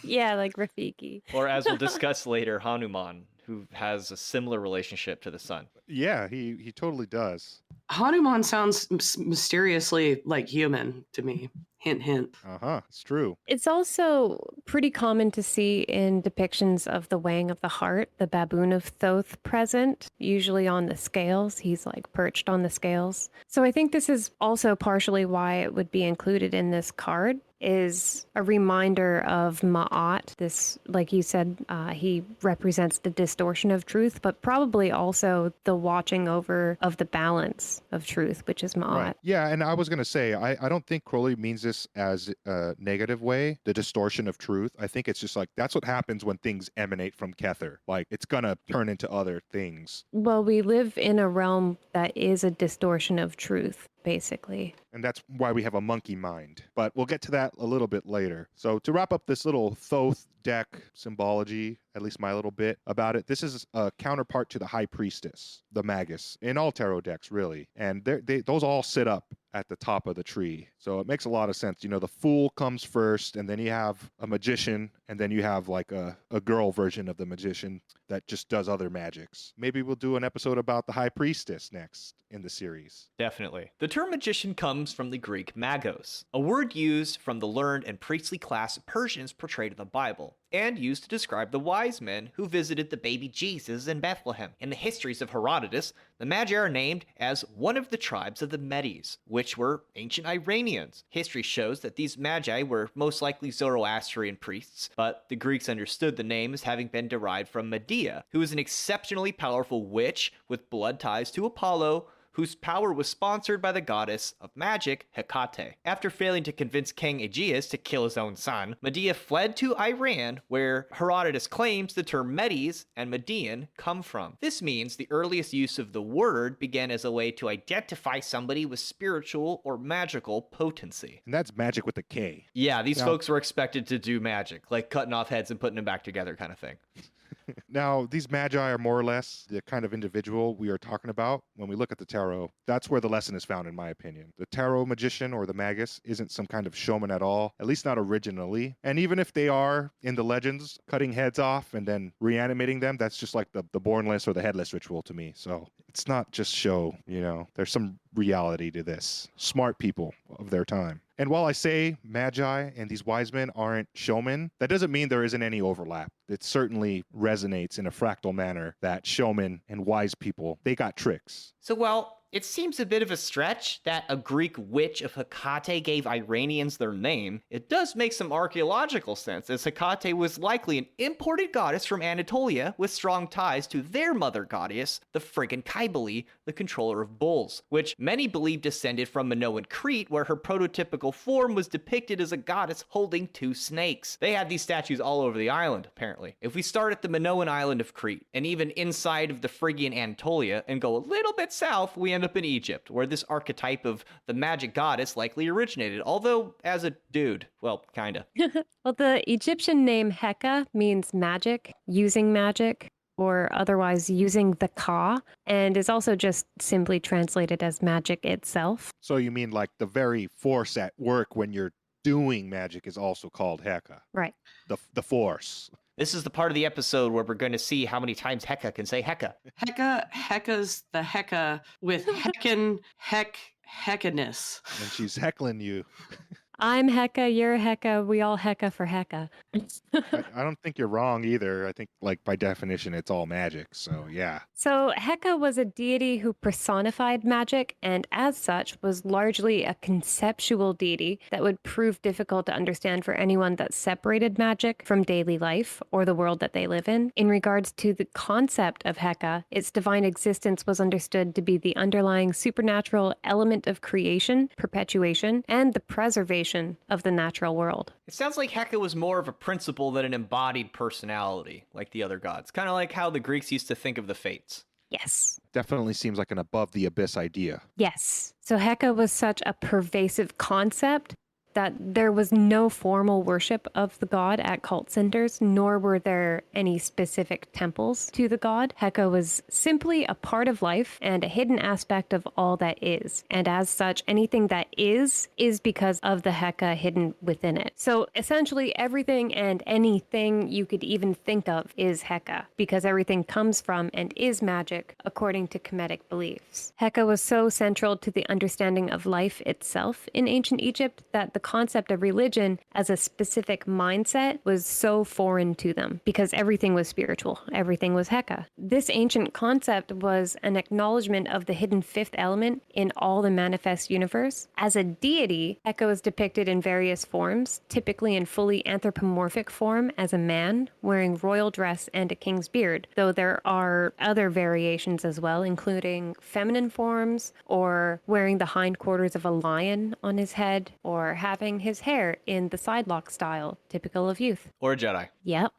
Yeah, like Rafiki. Or as we'll discuss later, Hanuman, who has a similar relationship to the sun. Yeah, he totally does. Hanuman sounds mysteriously like human to me. Hint, hint. It's true. It's also pretty common to see in depictions of the weighing of the heart, the baboon of Thoth present, usually on the scales. He's like perched on the scales. So I think this is also partially why it would be included in this card, is a reminder of Ma'at. This, like you said, he represents the distortion of truth, but probably also the watching over of the balance of truth, which is Ma'at. Right. Yeah, and I was going to say, I don't think Crowley means this as a negative way, the distortion of truth. I think it's just like, that's what happens when things emanate from Kether. Like, it's going to turn into other things. Well, we live in a realm that is a distortion of truth, basically. And that's why we have a monkey mind. But we'll get to that a little bit later. So to wrap up this little Thoth Deck symbology, at least my little bit about it, this is a counterpart to the High Priestess, the Magus, in all tarot decks, really. And those all sit up at the top of the tree. So it makes a lot of sense. You know, the Fool comes first, and then you have a magician, and then you have like a girl version of the magician that just does other magics. Maybe we'll do an episode about the High Priestess next in the series. Definitely. The term magician comes from the Greek magos, a word used from the learned and priestly class Persians portrayed in the Bible, and used to describe the wise men who visited the baby Jesus in Bethlehem. In the histories of Herodotus, the Magi are named as one of the tribes of the Medes, which were ancient Iranians. History shows that these Magi were most likely Zoroastrian priests, but the Greeks understood the name as having been derived from Medea, who was an exceptionally powerful witch with blood ties to Apollo, whose power was sponsored by the goddess of magic, Hecate. After failing to convince King Aegeus to kill his own son, Medea fled to Iran, where Herodotus claims the term Medes and Median come from. This means the earliest use of the word began as a way to identify somebody with spiritual or magical potency. And that's magic with a K. Yeah, these folks were expected to do magic, like cutting off heads and putting them back together kind of thing. Now, these magi are more or less the kind of individual we are talking about when we look at the tarot. That's where the lesson is found, in my opinion. The tarot magician or the magus isn't some kind of showman at all, at least not originally. And even if they are in the legends, cutting heads off and then reanimating them, that's just like the bornless or the headless ritual to me. So it's not just show, you know. There's some reality to this. Smart people of their time. And while I say magi and these wise men aren't showmen, that doesn't mean there isn't any overlap. It certainly resonates in a fractal manner that showmen and wise people, they got tricks. So, well, it seems a bit of a stretch that a Greek witch of Hecate gave Iranians their name. It does make some archaeological sense, as Hecate was likely an imported goddess from Anatolia with strong ties to their mother goddess, the friggin' Cybele, the controller of bulls, which many believe descended from Minoan Crete, where her prototypical form was depicted as a goddess holding two snakes. They had these statues all over the island, apparently. If we start at the Minoan island of Crete, and even inside of the Phrygian Anatolia, and go a little bit south, we end up in Egypt, where this archetype of the magic goddess likely originated, although as a dude. Well, kinda. Well, the Egyptian name Heka means magic, using magic, or otherwise using the Ka, and is also just simply translated as magic itself. So you mean like the very force at work when you're doing magic is also called Heka? Right. The force. This is the part of the episode where we're going to see how many times Heka can say Heka. Heka's the Heka with heckiness. And she's heckling you. I'm Heka, you're Heka, we all Heka for Heka. I don't think you're wrong either. I think, like, by definition, it's all magic. So, yeah. So Heka was a deity who personified magic, and as such was largely a conceptual deity that would prove difficult to understand for anyone that separated magic from daily life or the world that they live in. In regards to the concept of Heka, its divine existence was understood to be the underlying supernatural element of creation, perpetuation, and the preservation creation of the natural world. It sounds like Heka was more of a principle than an embodied personality, like the other gods. Kind of like how the Greeks used to think of the Fates. Yes. Definitely seems like an above the abyss idea. Yes. So Heka was such a pervasive concept that there was no formal worship of the god at cult centers, nor were there any specific temples to the god. Heka was simply a part of life and a hidden aspect of all that is. And as such, anything that is because of the Heka hidden within it. So essentially everything and anything you could even think of is Heka, because everything comes from and is magic according to Kemetic beliefs. Heka was so central to the understanding of life itself in ancient Egypt that the concept of religion as a specific mindset was so foreign to them because everything was spiritual, everything was Heka. This ancient concept was an acknowledgement of the hidden fifth element in all the manifest universe. As a deity, Heka was depicted in various forms, typically in fully anthropomorphic form as a man wearing royal dress and a king's beard, though there are other variations as well, including feminine forms or wearing the hindquarters of a lion on his head or having his hair in the sidelock style, typical of youth. Or a Jedi. Yep.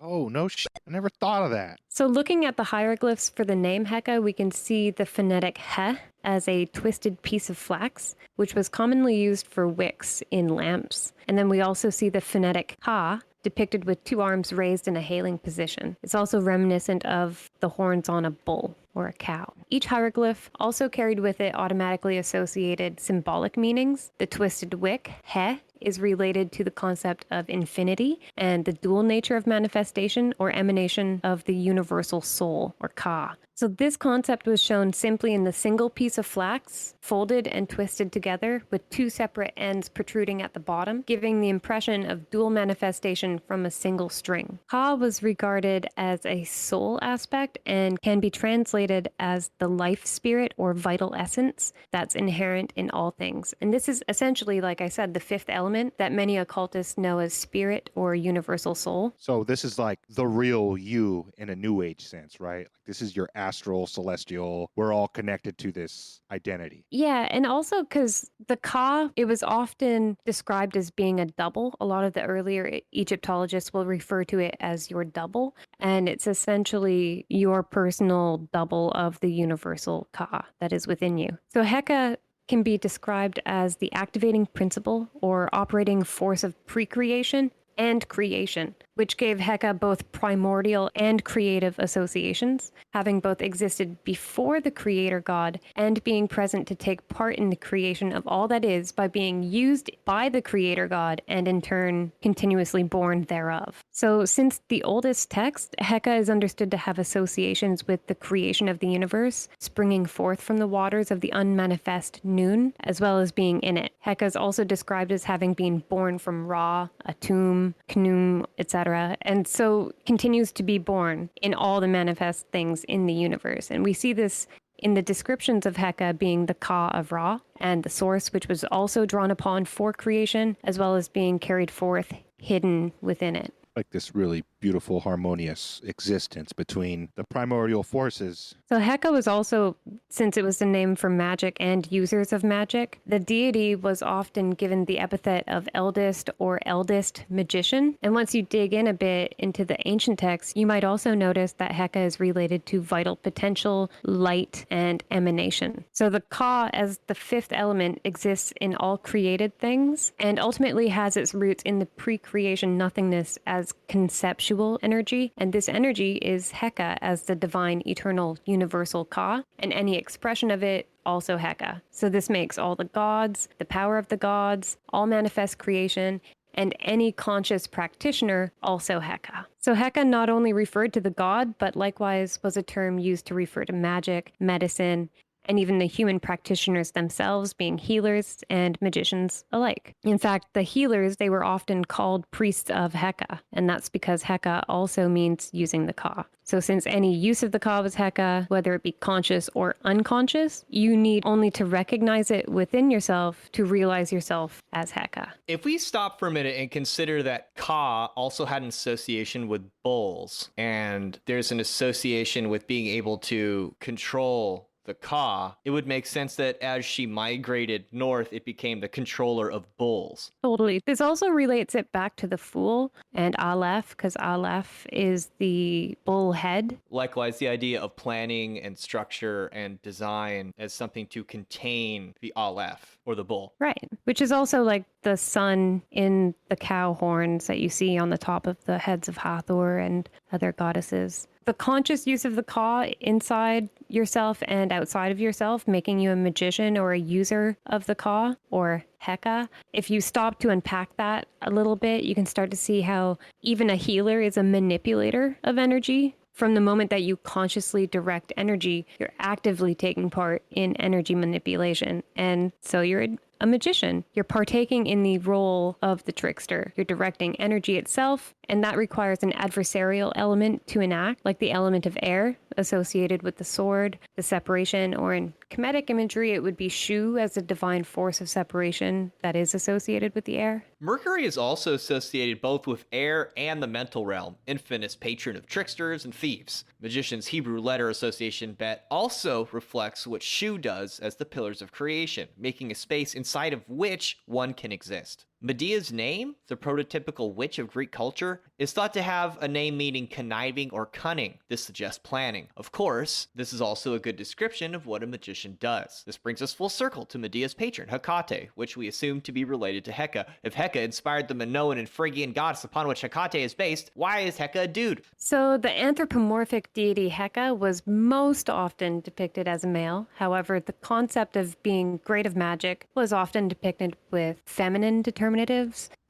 Oh, no shit. I never thought of that. So looking at the hieroglyphs for the name Heka, we can see the phonetic he as a twisted piece of flax, which was commonly used for wicks in lamps. And then we also see the phonetic ka, depicted with two arms raised in a hailing position. It's also reminiscent of the horns on a bull or a cow. Each hieroglyph also carried with it automatically associated symbolic meanings. The twisted wick, he, is related to the concept of infinity and the dual nature of manifestation or emanation of the universal soul, or ka. So this concept was shown simply in the single piece of flax, folded and twisted together with two separate ends protruding at the bottom, giving the impression of dual manifestation from a single string. Ka was regarded as a soul aspect and can be translated as the life spirit or vital essence that's inherent in all things. And this is essentially, like I said, the fifth element that many occultists know as spirit or universal soul. So this is like the real you in a new age sense, right? Like this is your astral, celestial. We're all connected to this identity. Yeah, and also because the Ka, it was often described as being a double. A lot of the earlier Egyptologists will refer to it as your double, and it's essentially your personal double of the universal Ka that is within you. So Heka can be described as the activating principle or operating force of pre-creation and creation, which gave Heka both primordial and creative associations, having both existed before the creator god and being present to take part in the creation of all that is by being used by the creator god and in turn continuously born thereof. So since the oldest text, Heka is understood to have associations with the creation of the universe, springing forth from the waters of the unmanifest noon, as well as being in it. Heka is also described as having been born from Ra, Atum, Khnum, etc., and so continues to be born in all the manifest things in the universe. And we see this in the descriptions of Heka being the Ka of Ra and the source, which was also drawn upon for creation, as well as being carried forth hidden within it. Like this really beautiful, harmonious existence between the primordial forces. So Heka was also, since it was the name for magic and users of magic, the deity was often given the epithet of eldest or eldest magician. And once you dig in a bit into the ancient texts, you might also notice that Heka is related to vital potential, light, and emanation. So the Ka as the fifth element exists in all created things and ultimately has its roots in the pre-creation nothingness as conceptual energy, and this energy is Heka as the divine, eternal, universal Ka, and any expression of it also Heka. So this makes all the gods, the power of the gods, all manifest creation, and any conscious practitioner also Heka. So Heka not only referred to the god, but likewise was a term used to refer to magic, medicine, and even the human practitioners themselves being healers and magicians alike. In fact, the healers, they were often called priests of Heka, and that's because Heka also means using the Ka. So since any use of the Ka was Heka, whether it be conscious or unconscious, you need only to recognize it within yourself to realize yourself as Heka. If we stop for a minute and consider that Ka also had an association with bulls, and there's an association with being able to control the Ka, it would make sense that as she migrated north, it became the controller of bulls. Totally. This also relates it back to the Fool and Aleph, because Aleph is the bull head. Likewise, the idea of planning and structure and design as something to contain the Aleph, or the bull. Right. Which is also like the sun in the cow horns that you see on the top of the heads of Hathor and other goddesses. The conscious use of the Ka inside yourself and outside of yourself, making you a magician or a user of the Ka or Heka. If you stop to unpack that a little bit, you can start to see how even a healer is a manipulator of energy. From the moment that you consciously direct energy, you're actively taking part in energy manipulation. And so you're a magician. You're partaking in the role of the trickster. You're directing energy itself, and that requires an adversarial element to enact, like the element of air associated with the sword, the separation, or in Kemetic imagery, it would be Shu as a divine force of separation that is associated with the air. Mercury is also associated both with air and the mental realm, infamous patron of tricksters and thieves. Magician's Hebrew letter association bet also reflects what Shu does as the pillars of creation, making a space inside of which one can exist. Medea's name, the prototypical witch of Greek culture, is thought to have a name meaning conniving or cunning. This suggests planning. Of course, this is also a good description of what a magician does. This brings us full circle to Medea's patron, Hecate, which we assume to be related to Heka. If Heka inspired the Minoan and Phrygian goddess upon which Hecate is based, why is Heka a dude? So the anthropomorphic deity Heka was most often depicted as a male. However, the concept of being great of magic was often depicted with feminine determinatives.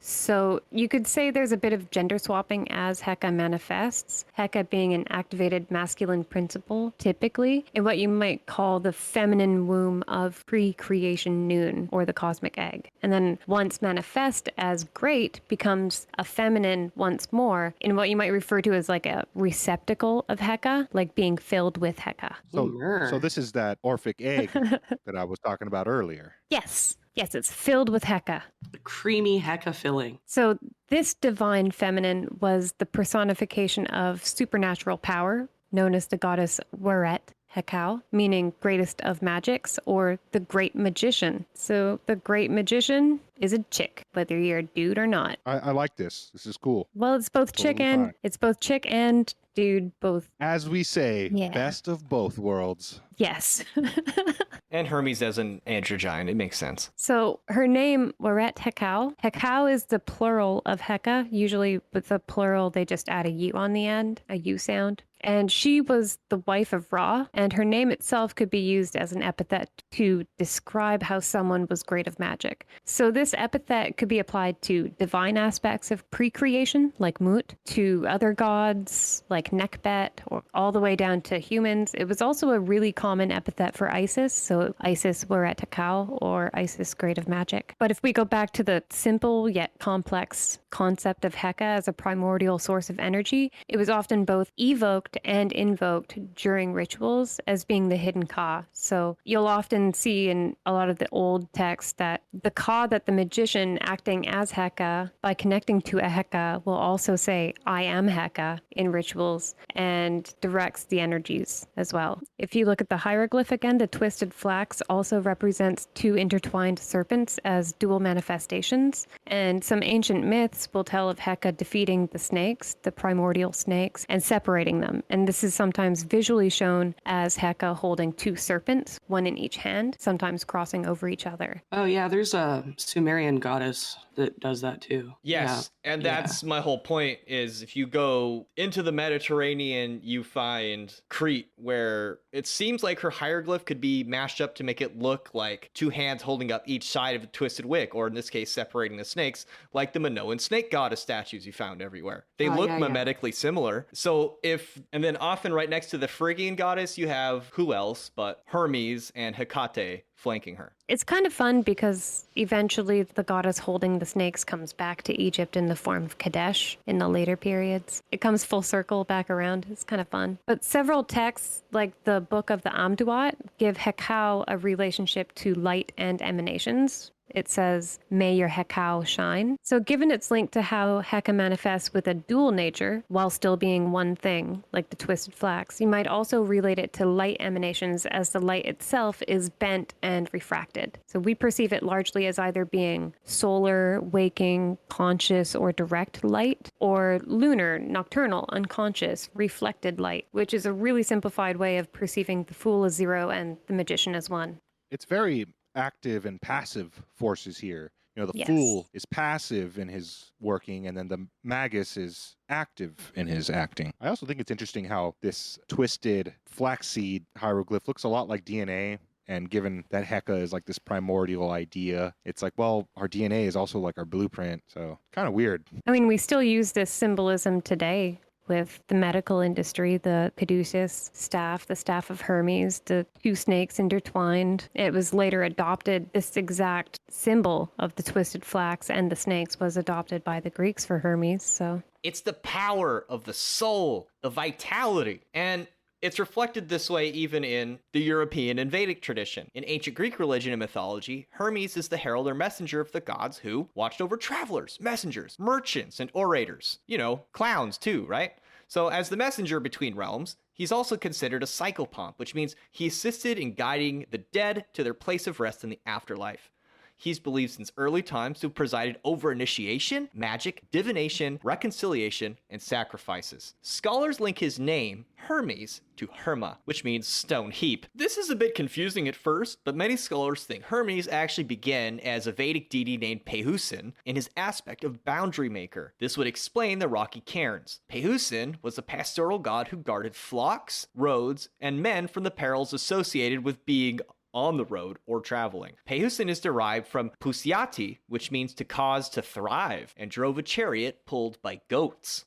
So you could say there's a bit of gender swapping as Heka manifests, Heka being an activated masculine principle, typically, in what you might call the feminine womb of pre-creation noon, or the cosmic egg. And then once manifest as great, becomes a feminine once more, in what you might refer to as like a receptacle of Heka, like being filled with Heka. So this is that Orphic egg that I was talking about earlier. Yes. Yes, it's filled with Heka. The creamy Heka filling. So this divine feminine was the personification of supernatural power, known as the goddess Weret Hekau, meaning greatest of magics, or the great magician. So the great magician is a chick, whether you're a dude or not. I like this. This is cool. Well, it's both chick Totally and dude, both. As we say, Yeah. best of both worlds. Yes. And Hermes as an androgyne, it makes sense. So her name, Weret Hekau. Hekau is the plural of Heka. Usually with the plural, they just add a U on the end, a U sound. And she was the wife of Ra, and her name itself could be used as an epithet to describe how someone was great of magic. So this epithet could be applied to divine aspects of pre-creation, like Mut, to other gods, like Nekbet, or all the way down to humans. It was also a really common epithet for Isis, so Isis Weret Hekau, or Isis Great of Magic. But if we go back to the simple yet complex concept of Heka as a primordial source of energy, it was often both evoked and invoked during rituals as being the hidden Ka. So you'll often see in a lot of the old texts that the Ka that the magician acting as Heka, by connecting to a Heka, will also say, I am Heka in rituals, and directs the energies as well. If you look at the hieroglyph again, the twisted flax also represents two intertwined serpents as dual manifestations. And some ancient myths will tell of Heka defeating the snakes, the primordial snakes, and separating them. And this is sometimes visually shown as Heka holding two serpents, one in each hand, sometimes crossing over each other. Oh, yeah, there's a Sumerian goddess that does that too. Yes, and that's my whole point is if you go into the Mediterranean, you find Crete, where it seems like her hieroglyph could be mashed up to make it look like two hands holding up each side of a twisted wick, or in this case, separating the snakes, like the Minoan snake goddess statues you found everywhere. They look mimetically similar. So and then often right next to the Phrygian goddess, you have who else but Hermes and Hecate flanking her. It's kind of fun because eventually the goddess holding the snakes comes back to Egypt in the form of Kadesh in the later periods. It comes full circle back around. It's kind of fun. But several texts, like the Book of the Amduat, give Hekau a relationship to light and emanations. it says, "May your Hekau shine." So given its link to how Heka manifests with a dual nature while still being one thing, like the twisted flax, you might also relate it to light emanations as the light itself is bent and refracted. So we perceive it largely as either being solar, waking, conscious, or direct light, or lunar, nocturnal, unconscious, reflected light, which is a really simplified way of perceiving the Fool as zero and the Magician as one. It's very active and passive forces here. You know, the Yes. Fool is passive in his working, and then the Magus is active in his acting. I also think it's interesting how this twisted flaxseed hieroglyph looks a lot like DNA. And given that Heka is like this primordial idea, it's like, well, our DNA is also like our blueprint. So kind of weird. I mean, we still use this symbolism today with the medical industry, the caduceus staff, the staff of Hermes, the two snakes intertwined. It was later adopted. This exact symbol of the twisted flax and the snakes was adopted by the Greeks for Hermes. So It's the power of the soul, the vitality. And it's reflected this way even in the European and Vedic tradition. In ancient Greek religion and mythology, Hermes is the herald or messenger of the gods who watched over travelers, messengers, merchants, and orators. You know, clowns too, right? So as the messenger between realms, he's also considered a psychopomp, which means he assisted in guiding the dead to their place of rest in the afterlife. He's believed since early times to have presided over initiation, magic, divination, reconciliation, and sacrifices. Scholars link his name, Hermes, to Herma, which means stone heap. This is a bit confusing at first, but many scholars think Hermes actually began as a Vedic deity named Pehusan in his aspect of boundary maker. This would explain the rocky cairns. Pehusan was a pastoral god who guarded flocks, roads, and men from the perils associated with being on the road or traveling. Pehusan is derived from pusyati, which means to cause to thrive, and drove a chariot pulled by goats.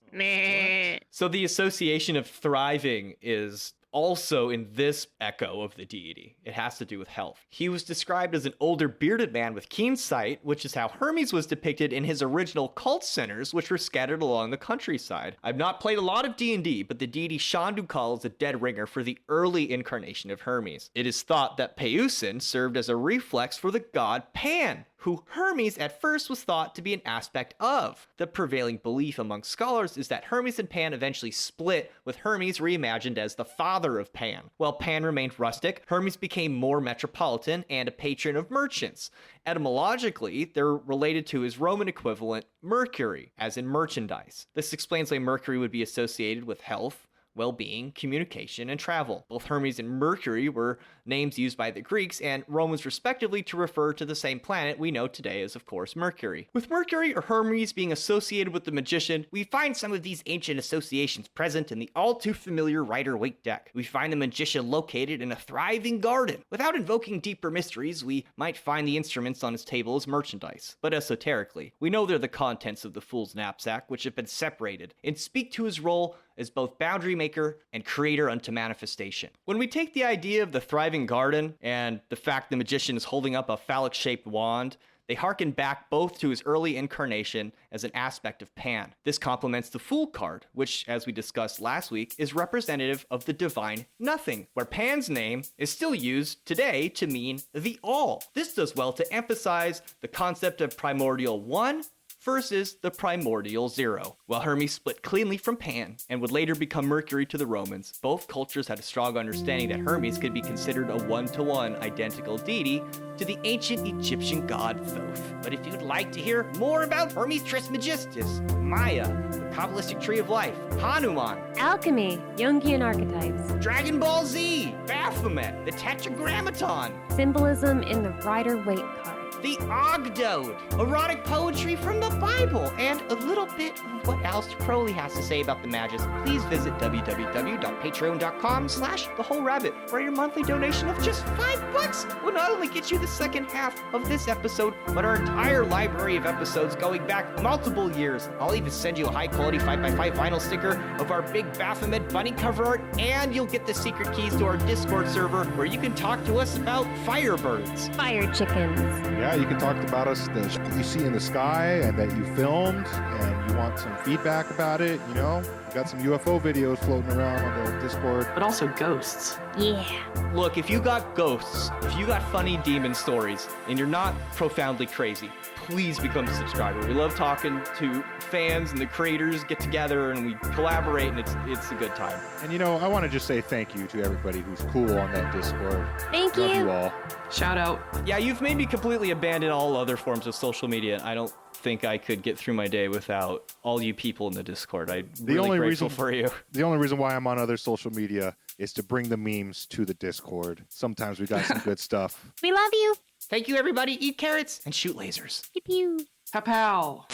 So the association of thriving is also in this echo of the deity. It has to do with health. He was described as an older bearded man with keen sight, which is how Hermes was depicted in his original cult centers, which were scattered along the countryside. I've not played a lot of D&D, but the deity Shandukal is a dead ringer for the early incarnation of Hermes. It is thought that Pehusan served as a reflex for the god Pan, who Hermes at first was thought to be an aspect of. The prevailing belief among scholars is that Hermes and Pan eventually split, with Hermes reimagined as the father of Pan. While Pan remained rustic, Hermes became more metropolitan and a patron of merchants. Etymologically, they're related to his Roman equivalent, Mercury, as in merchandise. This explains why Mercury would be associated with health, well-being, communication, and travel. Both Hermes and Mercury were names used by the Greeks and Romans respectively to refer to the same planet we know today as, of course, Mercury. With Mercury or Hermes being associated with the magician, we find some of these ancient associations present in the all-too-familiar Rider-Waite deck. We find the magician located in a thriving garden. Without invoking deeper mysteries, we might find the instruments on his table as merchandise. But esoterically, we know they're the contents of the Fool's knapsack, which have been separated, and speak to his role as both boundary maker and creator unto manifestation. When we take the idea of the thriving garden and the fact the magician is holding up a phallic-shaped wand, they harken back both to his early incarnation as an aspect of Pan. This complements the Fool card, which, as we discussed last week, is representative of the divine nothing, where Pan's name is still used today to mean the all. This does well to emphasize the concept of primordial one versus the primordial zero. While Hermes split cleanly from Pan and would later become Mercury to the Romans, both cultures had a strong understanding that Hermes could be considered a one-to-one identical deity to the ancient Egyptian god Thoth. But if you'd like to hear more about Hermes Trismagistus, Maya, the Kabbalistic Tree of Life, Hanuman, alchemy, Jungian archetypes, Dragon Ball Z, Baphomet, the Tetragrammaton, symbolism in the Rider-Waite card, the Ogdode, erotic poetry from the Bible, and a little bit of what Aleister Crowley has to say about the Magus, please visit www.patreon.com/thewholerabbit, where your monthly donation of just $5 will not only get you the second half of this episode, but our entire library of episodes going back multiple years. I'll even send you a high-quality 5x5 vinyl sticker of our big Baphomet bunny cover art, and you'll get the secret keys to our Discord server, where you can talk to us about Firebirds. fire chickens. Yeah, you can talk about us that you see in the sky and that you filmed, and you want some feedback about it. You know, you got some UFO videos floating around on the Discord. But also ghosts. Yeah. Look, if you got ghosts, if you got funny demon stories, and you're not profoundly crazy, please become a subscriber. We love talking to fans, and the creators get together and we collaborate, and it's a good time. And you know, I want to just say thank you to everybody who's cool on that Discord. Thank Love you. you all. Shout out. Yeah, you've made me completely abandon all other forms of social media. I don't think I could get through my day without all you people in the Discord. I'm really grateful for you. The only reason why I'm on other social media is to bring the memes to the Discord. Sometimes we got some good stuff. We love you. Thank you, everybody. Eat carrots. And shoot lasers. Pew pew. Pow pow.